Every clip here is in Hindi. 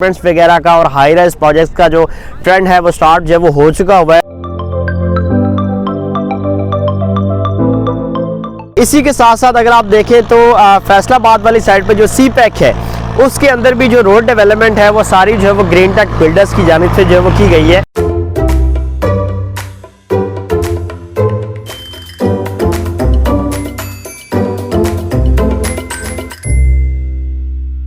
अपार्टमेंट्स वगैरह का और हाई राइज प्रोजेक्ट्स का जो ट्रेंड है वो स्टार्ट जो है वो हो चुका हुआ है। इसी के साथ साथ अगर आप देखें तो फैसलाबाद वाली साइड पे जो सी पैक है उसके अंदर भी जो रोड डेवलपमेंट है वो सारी जो है वो ग्रीन टेक बिल्डर्स की जानिब से जो है वो की गई है।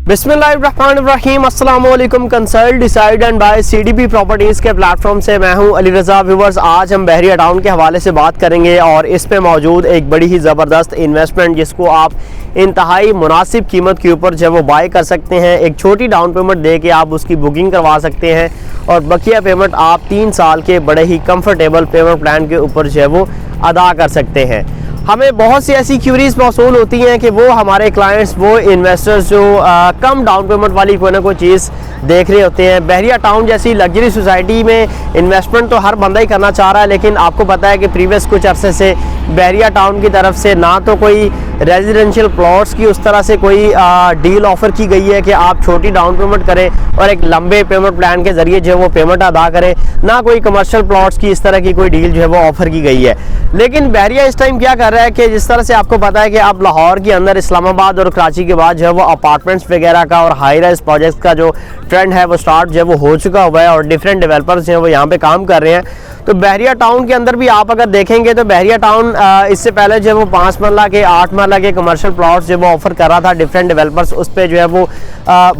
बिस्मिल्लाहिर्रहमानिर्रहीम, अस्सलाम वालेकुम। Consult decide and buy CDP properties के प्लेटफॉर्म से मैं हूं अली रज़ा। व्यूवर्स, आज हम बहरिया टाउन के हवाले से बात करेंगे और इस पे मौजूद एक बड़ी ही ज़बरदस्त इन्वेस्टमेंट जिसको आप इंतहाई मुनासिब कीमत के ऊपर जो है वो बाय कर सकते हैं। एक छोटी डाउन पेमेंट दे के आप उसकी बुकिंग करवा सकते हैं और बकिया पेमेंट आप 3 साल के बड़े ही कंफर्टेबल पेमेंट प्लान के ऊपर जो है वो अदा कर सकते हैं। हमें बहुत सी ऐसी क्यूरीज मौसूल होती हैं कि वो हमारे क्लाइंट्स, वो इन्वेस्टर्स जो कम डाउन पेमेंट वाली कोई ना कोई चीज़ देख रहे होते हैं। बहरिया टाउन जैसी लग्जरी सोसाइटी में इन्वेस्टमेंट तो हर बंदा ही करना चाह रहा है, लेकिन आपको पता है कि प्रीवियस कुछ अरसे से बहरिया टाउन की तरफ से ना तो कोई रेजिडेंशियल प्लॉट्स की उस तरह से कोई डील ऑफ़र की गई है कि आप छोटी डाउन पेमेंट करें और एक लंबे पेमेंट प्लान के ज़रिए जो है वो पेमेंट अदा करें, ना कोई कमर्शियल प्लॉट्स की इस तरह की कोई डील जो है वो ऑफ़र की गई है। लेकिन बहरिया इस टाइम क्या कर रहा है कि जिस तरह से आपको पता है कि अब लाहौर के अंदर इस्लामाबाद और कराची के बाद जो है वो अपार्टमेंट्स वगैरह का और हाई राइज प्रोजेक्ट्स का जो ट्रेंड है वो स्टार्ट जो है वो हो चुका हुआ है और डिफरेंट डेवलपर्स जो है वो यहाँ पे काम कर रहे हैं। तो बहरिया टाउन के अंदर भी आप अगर देखेंगे तो बहरिया टाउन इससे पहले जो है वो 5 मरला के 8 मरला के कमर्शियल प्लॉट्स जो वो ऑफर कर रहा था डिफरेंट डेवलपर्स। उस पर जो है वो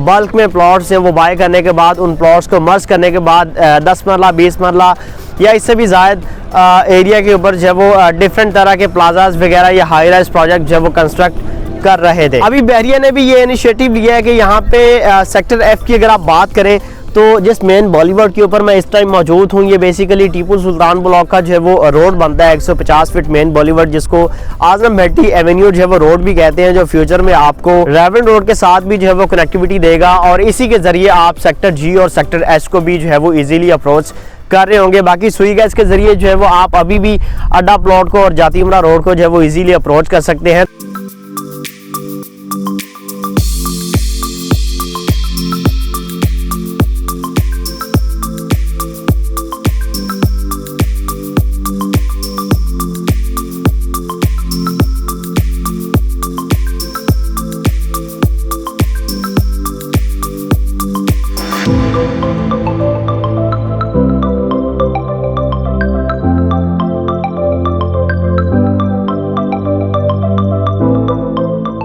बल्क में प्लॉट्स वो बाय करने के बाद उन प्लॉट्स को मर्ज करने के बाद 10 मरला 20 मरला या इससे भी ज़ायद एरिया के ऊपर जो है वो डिफरेंट तरह के प्लाजाज वगैरह या हाई राइज प्रोजेक्ट जो है वो कंस्ट्रक्ट कर रहे थे। अभी बहरिया ने भी ये इनिशिएटिव लिया है कि यहाँ पे सेक्टर F की अगर आप बात करें तो जिस मेन बॉलीवुड के ऊपर मैं इस टाइम मौजूद हूँ, ये बेसिकली टीपू सुल्तान ब्लॉक का जो है वो रोड बनता है 150 फीट मेन बॉलीवुड, जिसको आजम भट्टी एवेन्यू जो है वो रोड भी कहते हैं, जो फ्यूचर में आपको रेवन रोड के साथ भी जो है वो कनेक्टिविटी देगा और इसी के जरिए आप सेक्टर G और सेक्टर H को भी जो है वो ईजिली अप्रोच कर रहे होंगे। बाकी सुई गैस के जरिए जो है वो आप अभी भी अड्डा प्लॉट को और जातीमरा रोड को जो है वो ईजिली अप्रोच कर सकते हैं।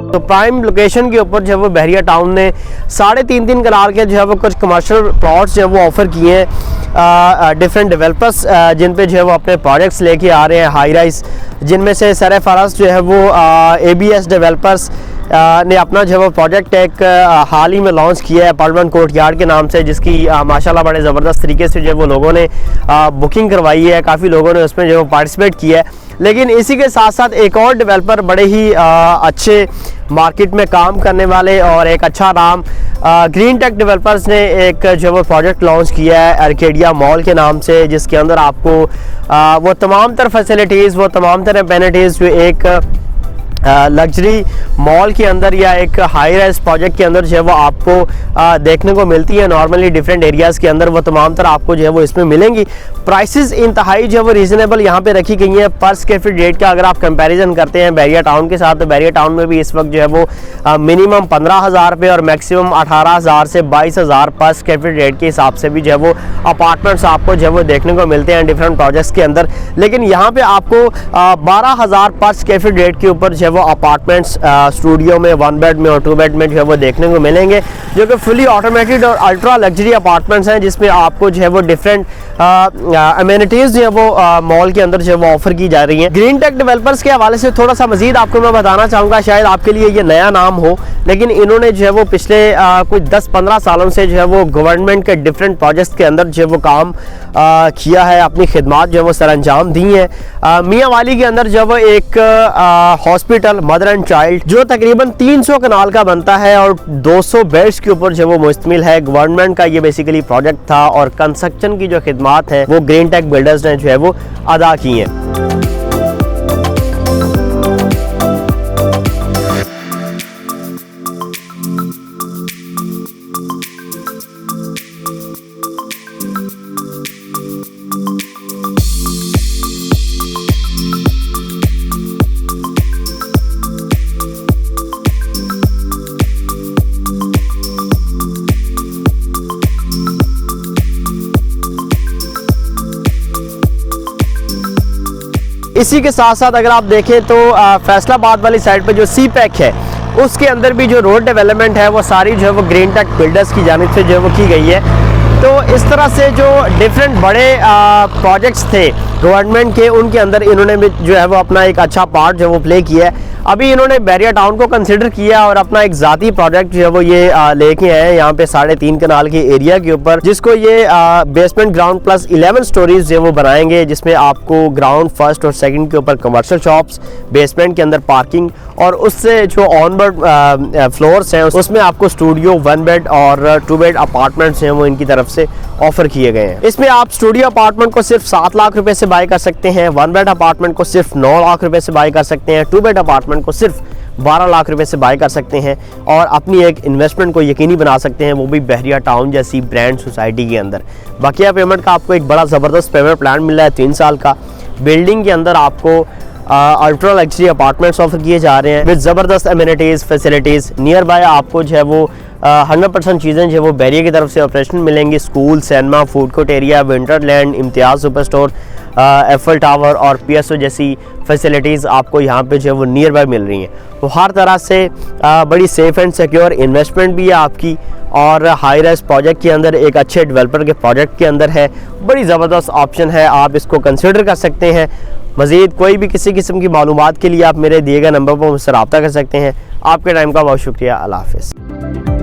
तो प्राइम लोकेशन के ऊपर जो है वो बहरिया टाउन ने 3.5 कनाल के जो है वो कुछ कमर्शियल प्लॉट्स जो है वो ऑफ़र किए हैं डिफरेंट डेवलपर्स, जिन पे जो है वो अपने प्रोजेक्ट्स लेके आ रहे हैं हाई राइज, जिनमें से सरफराज जो है वो ABS डेवलपर्स ने अपना जो है वो प्रोजेक्ट एक हाल ही में लॉन्च किया है अपार्टमेंट कोर्टयार्ड के नाम से, जिसकी माशाल्लाह बड़े ज़बरदस्त तरीके से जो है वो लोगों ने बुकिंग करवाई है, काफ़ी लोगों ने उसमें जो है वो पार्टिसिपेट किया है। लेकिन इसी के साथ साथ एक और डेवलपर बड़े ही अच्छे मार्केट में काम करने वाले और एक अच्छा नाम ग्रीन टेक डेवलपर्स ने एक जो वो प्रोजेक्ट लॉन्च किया है आर्केडिया मॉल के नाम से, जिसके अंदर आपको वो तमाम तरह फैसिलिटीज़, वो तमाम तरह बेनिफिट्स जो एक लग्जरी मॉल के अंदर या एक हाई राइज प्रोजेक्ट के अंदर जो है वो आपको देखने को मिलती है नॉर्मली डिफरेंट एरियाज़ के अंदर, वो तमाम तरह आपको जो है वो इसमें मिलेंगी। प्राइसेस इंतहाई जो है वो रीज़नेबल यहाँ पे रखी गई हैं पर स्क्वायर फीट रेट का। अगर आप कंपैरिजन करते हैं बहरिया टाउन के साथ तो बहरिया टाउन में भी इस वक्त जो है वो मिनिमम 15,000 रुपये और मैक्सिमम 18,000 से 22,000 पर स्क्वायर फीट रेट के हिसाब से भी जो है वो अपार्टमेंट्स आपको जो है वो देखने को मिलते हैं डिफरेंट प्रोजेक्ट्स के अंदर। लेकिन यहाँ पे आपको 12,000 पर स्क्वायर फीट रेट के ऊपर जो है वो अपार्टमेंट्स स्टूडियो में 1 बेड में और 2 बेड में जो है वो देखने को मिलेंगे, जो कि फुली ऑटोमेटेड और अल्ट्रा लग्जरी अपार्टमेंट्स हैं, जिसमें आपको जो है वो डिफरेंट अमेनिटीज़ जो है वो मॉल के अंदर जो है वो ऑफर की जा रही हैं। ग्रीन टेक डेवलपर्स के हवाले से थोड़ा सा मजीद आपको मैं बताना चाहूँगा, शायद आपके लिए ये नया नाम हो, लेकिन इन्होंने जो है वो पिछले कुछ 10-15 सालों से जो है वो गवर्नमेंट के डिफरेंट प्रोजेक्ट्स के अंदर जो है वो काम किया है, अपनी खिदमात जो है वो सर अंजाम दी हैं। मियाँ वाली के अंदर जो है वो एक हॉस्पिटल मदर एंड चाइल्ड जो तकरीबन 300 कनाल का बनता है और 200 बेड्स के ऊपर जो वो मुश्तमिल है, गवर्नमेंट का ये बेसिकली प्रोजेक्ट था और कंस्ट्रक्शन की जो खिदमात है वो ग्रीन टेक बिल्डर्स ने जो है वो अदा की हैं। इसी के साथ साथ अगर आप देखें तो फैसलाबाद वाली साइड पे जो सी पैक है उसके अंदर भी जो रोड डेवलपमेंट है वो सारी जो है वो ग्रीन टेक बिल्डर्स की जानिब से जो है वो की गई है। तो इस तरह से जो डिफरेंट बड़े प्रोजेक्ट्स थे गवर्नमेंट के, उनके अंदर इन्होंने भी जो है वो अपना एक अच्छा पार्ट जो है वो प्ले किया है। अभी इन्होंने बहरिया टाउन को कंसिडर किया और अपना एक ज़ाती प्रोजेक्ट जो है वो ये लेके आए हैं यहाँ पे 3.5 कनाल के एरिया के ऊपर, जिसको ये बेसमेंट ग्राउंड प्लस 11 स्टोरीज जो वो बनाएंगे, जिसमें आपको ग्राउंड फर्स्ट और सेकंड के ऊपर कमर्शियल शॉप्स, बेसमेंट के अंदर पार्किंग और उससे जो ऑनवर्ड फ्लोर्स हैं उसमें आपको स्टूडियो 1 बेड और 2 बेड अपार्टमेंट्स हैं वो इनकी तरफ से ऑफर किए गए हैं। इसमें आप स्टूडियो अपार्टमेंट को सिर्फ 7 लाख रुपए से बाय कर सकते हैं, 1 बेड अपार्टमेंट को सिर्फ 9 लाख रुपए से बाय कर सकते हैं, 2 बेड अपार्टमेंट को सिर्फ 12 लाख रुपए से बाय कर सकते हैं और अपनी एक इन्वेस्टमेंट को यकीनी बना सकते हैं, वो भी बहरिया टाउन जैसी ब्रांड सोसाइटी के अंदर। बकिया पेमेंट का आपको एक बड़ा ज़बरदस्त पेमेंट प्लान मिल रहा है 3 साल का। बिल्डिंग के अंदर आपको अल्ट्रा लग्जरी अपार्टमेंट्स ऑफर किए जा रहे हैं विद ज़बरदस्त एमिनिटीज़ फैसिलिटीज़। नियर बाय आपको जो है वो 100% चीज़ें जो है वो बहरिया की तरफ से ऑपरेशन मिलेंगी। School, cinema, food court area, winterland, Imtiaz super store, FL tower और पीएसओ जैसी फैसिलिटीज़ आपको यहाँ पे जो है वो नियर बाय मिल रही हैं। तो हर तरह से बड़ी सेफ़ एंड सिक्योर इन्वेस्टमेंट भी है आपकी और हाई राइज प्रोजेक्ट के अंदर, एक अच्छे डेवलपर के प्रोजेक्ट के अंदर है। बड़ी ज़बरदस्त ऑप्शन है, आप इसको कंसिडर कर सकते हैं। मज़ीद कोई भी किसी किस्म की मालूमात के लिए आप मेरे दिए गए नंबर पर मुझसे रब्ता कर सकते हैं। आपके टाइम का बहुत शुक्रिया। अल्लाह हाफ़िज़।